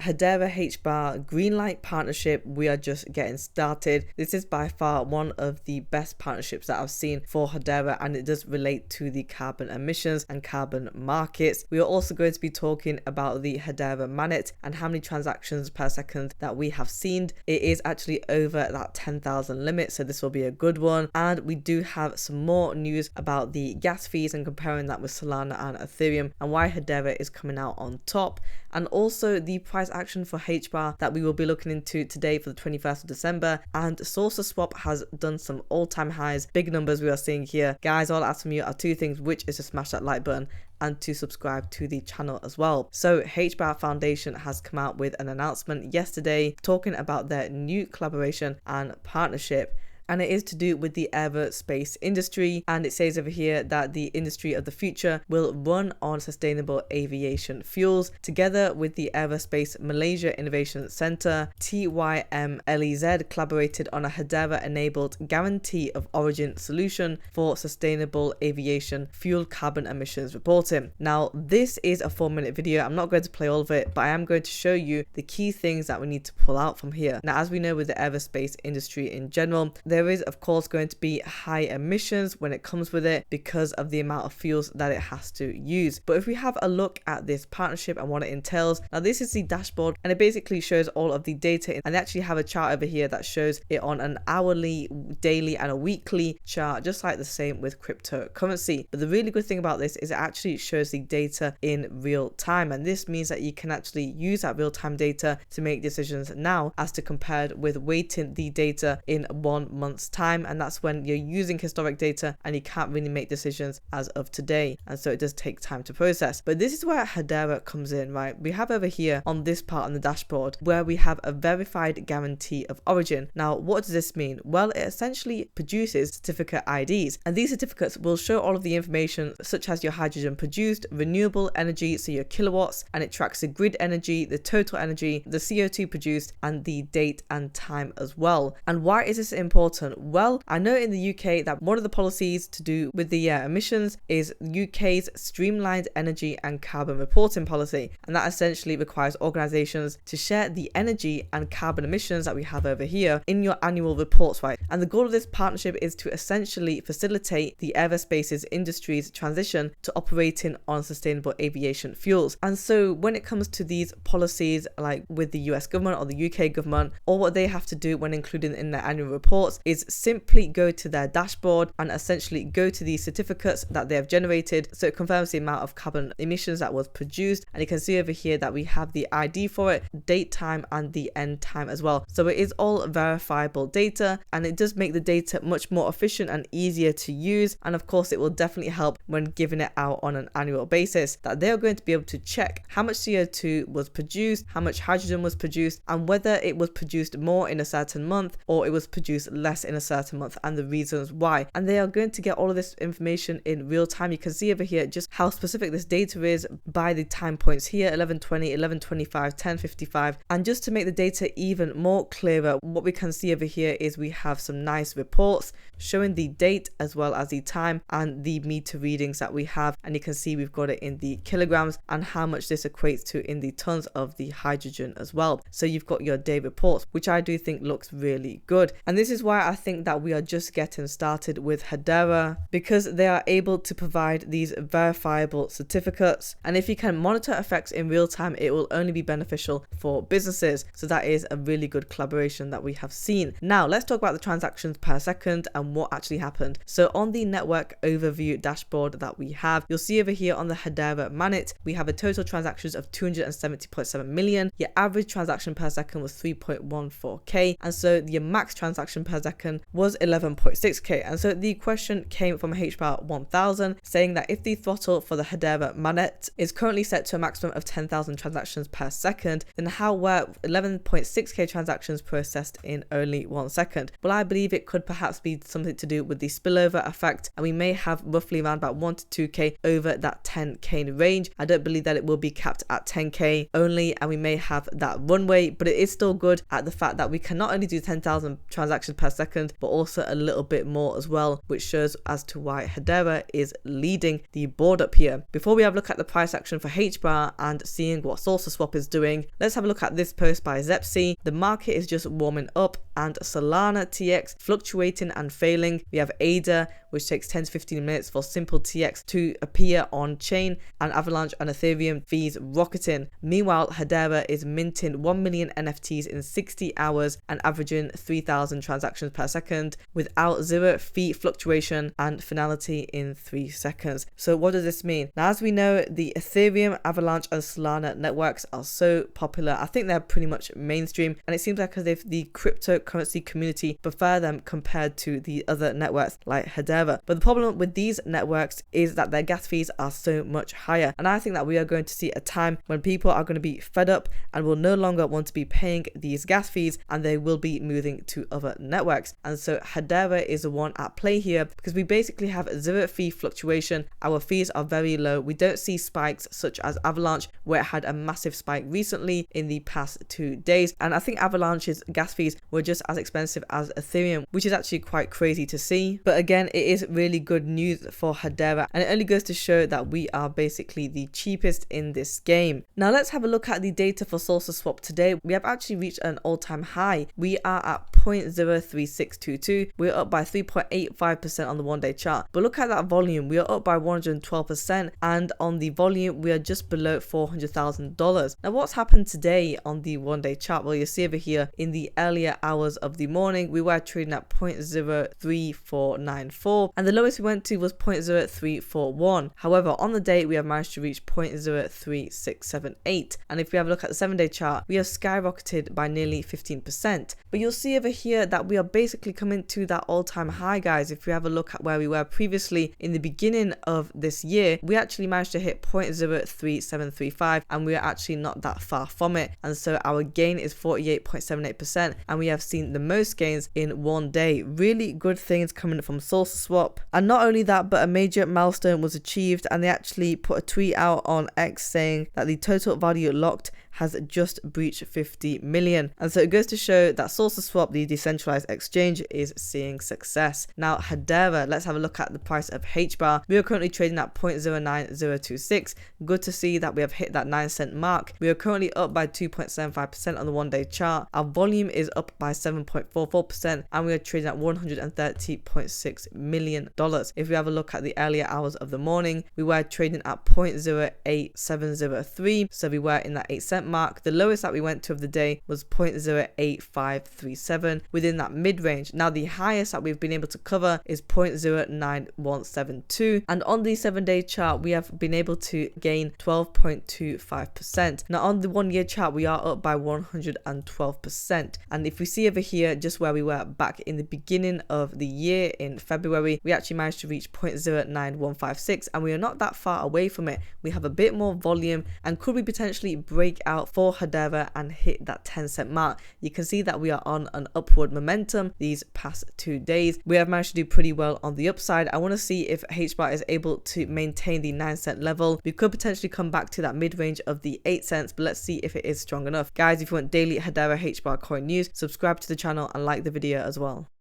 Hedera Hbar Greenlight partnership, we are just getting started. This is by far one of the best partnerships that I've seen for Hedera, and it does relate to the carbon emissions and carbon markets. We are also going to be talking about the Hedera Mainnet and how many transactions per second that we have seen. It is actually over that 10,000 limit, so this will be a good one. And we do have some more news about the gas fees and comparing that with Solana and Ethereum and why Hedera is coming out on top, and also the price action for Hbar that we will be looking into today for the 21st of December. And saucerswap has done some all-time highs, big numbers we are seeing here. Guys, all I ask from you are two things, which is to smash that like button and to subscribe to the channel as well. So Hbar Foundation has come out with an announcement yesterday talking about their new collaboration and partnership, and it is to do with the aerospace industry. And it says over here that the industry of the future will run on sustainable aviation fuels. Together with the Aerospace Malaysia Innovation Center, TYMLEZ collaborated on a Hedera enabled guarantee of origin solution for sustainable aviation fuel carbon emissions reporting. Now, this is a 4-minute video. I'm not going to play all of it, but I am going to show you the key things that we need to pull out from here. Now, as we know with the aerospace industry in general, there is of course going to be high emissions when it comes with it because of the amount of fuels that it has to use. But if we have a look at this partnership and what it entails, now this is the dashboard, and it basically shows all of the data, and they actually have a chart over here that shows it on an hourly, daily and a weekly chart, just like the same with cryptocurrency. But the really good thing about this is it actually shows the data in real time, and this means that you can actually use that real-time data to make decisions now as to compared with waiting the data in 1 month's time, and that's when you're using historic data and you can't really make decisions as of today, and so it does take time to process. But this is where Hedera comes in, right? We have over here on this part on the dashboard where we have a verified guarantee of origin. Now, what does this mean? Well, it essentially produces certificate IDs, and these certificates will show all of the information such as your hydrogen produced, renewable energy, so your kilowatts, and it tracks the grid energy, the total energy, the CO2 produced, and the date and time as well. And why is this important? Well, I know in the UK that one of the policies to do with the emissions is UK's streamlined energy and carbon reporting policy, and that essentially requires organizations to share the energy and carbon emissions that we have over here in your annual reports, right? And the goal of this partnership is to essentially facilitate the aerospace industry's transition to operating on sustainable aviation fuels. And so when it comes to these policies, like with the US government or the UK government, all what they have to do when including in their annual reports is simply go to their dashboard and essentially go to the certificates that they have generated. So it confirms the amount of carbon emissions that was produced, and you can see over here that we have the ID for it, date, time, and the end time as well. So it is all verifiable data, and it does make the data much more efficient and easier to use. And of course, it will definitely help when giving it out on an annual basis, that they're going to be able to check how much CO2 was produced, how much hydrogen was produced, and whether it was produced more in a certain month or it was produced less in a certain month, and the reasons why. And they are going to get all of this information in real time. You can see over here just how specific this data is by the time points here, 11:20, 11:25, 10:55. And just to make the data even more clearer, what we can see over here is we have some nice reports showing the date as well as the time and the meter readings that we have, and you can see we've got it in the kilograms and how much this equates to in the tons of the hydrogen as well. So you've got your day reports, which I do think looks really good. And this is why I think that we are just getting started with Hedera, because they are able to provide these verifiable certificates, and if you can monitor effects in real time, it will only be beneficial for businesses. So that is a really good collaboration that we have seen. Now let's talk about the transactions per second and what actually happened. So on the network overview dashboard that we have, you'll see over here on the Hedera Mainnet, we have a total transactions of 270.7 million. Your average transaction per second was 3.14k, and so your max transaction per second was 11.6k. And so the question came from Hbar 1000 saying that if the throttle for the Hedera Mainnet is currently set to a maximum of 10,000 transactions per second, then how were 11.6k transactions processed in only 1 second? Well, I believe it could perhaps be something to do with the spillover effect, and we may have roughly around about 1 to 2k over that 10k range. I don't believe that it will be capped at 10k only, and we may have that runway, but it is still good at the fact that we can not only do 10,000 transactions per second, second, but also a little bit more as well, which shows as to why Hedera is leading the board up here. Before we have a look at the price action for HBAR and seeing what saucerswap is doing, let's have a look at this post by Zepsi. The market is just warming up and Solana TX fluctuating and failing. We have ADA, which takes 10 to 15 minutes for simple TX to appear on chain, and Avalanche and Ethereum fees rocketing. Meanwhile, Hedera is minting 1 million NFTs in 60 hours and averaging 3,000 transactions per second without zero fee fluctuation and finality in 3 seconds. So what does this mean? Now, as we know, the Ethereum, Avalanche and Solana networks are so popular. I think they're pretty much mainstream, and it seems like as if the cryptocurrency community prefer them compared to the other networks like Hedera. But the problem with these networks is that their gas fees are so much higher, and I think that we are going to see a time when people are going to be fed up and will no longer want to be paying these gas fees, and they will be moving to other networks. And so Hedera is the one at play here, because we basically have zero fee fluctuation. Our fees are very low. We don't see spikes such as Avalanche, where it had a massive spike recently in the past 2 days, and I think Avalanche's gas fees were just as expensive as Ethereum, which is actually quite crazy to see. But again, it is really good news for Hedera, and it only goes to show that we are basically the cheapest in this game. Now let's have a look at the data for saucerswap today. We have actually reached an all-time high. We are at 0.03622. We're up by 3.85% on the 1-day chart, but look at that volume. We are up by 112%, and on the volume we are just below $400,000. Now what's happened today on the 1-day chart? Well, you see over here in the earlier hours of the morning we were trading at 0.03494, and the lowest we went to was 0.0341. However, on the day we have managed to reach 0.03678, and if we have a look at the 7-day chart, we have skyrocketed by nearly 15%. But you'll see over here that we are basically coming to that all-time high, guys. If we have a look at where we were previously in the beginning of this year, we actually managed to hit 0.03735, and we are actually not that far from it, and so our gain is 48.78%, and we have seen the most gains in 1 day. Really good things coming from saucerswap. And not only that, but a major milestone was achieved, and they actually put a tweet out on X saying that the total value locked has just breached 50 million. And so it goes to show that saucerswap, the decentralized exchange, is seeing success. Now Hedera, let's have a look at the price of HBAR. We are currently trading at 0.09026. Good to see that we have hit that 9-cent mark. We are currently up by 2.75% on the 1-day chart. Our volume is up by 7.44%, and we are trading at $130.6 million. If we have a look at the earlier hours of the morning, we were trading at 0.08703, so we were in that 8-cent mark. The lowest that we went to of the day was 0.08537, within that mid-range. Now the highest that we've been able to cover is 0.09172, and on the 7-day chart we have been able to gain 12.25%. Now on the 1-year chart we are up by 112%, and if we see over here just where we were back in the beginning of the year in February, we actually managed to reach 0.09156, and we are not that far away from it. We have a bit more volume, and could we potentially break out for Hedera and hit that 10-cent mark? You can see that we are on an upward momentum these past 2 days. We have managed to do pretty well on the upside. I want to see if HBAR is able to maintain the 9-cent level. We could potentially come back to that mid-range of the 8 cents, but let's see if it is strong enough. Guys, if you want daily Hedera HBAR coin news, subscribe to the channel and like the video as well.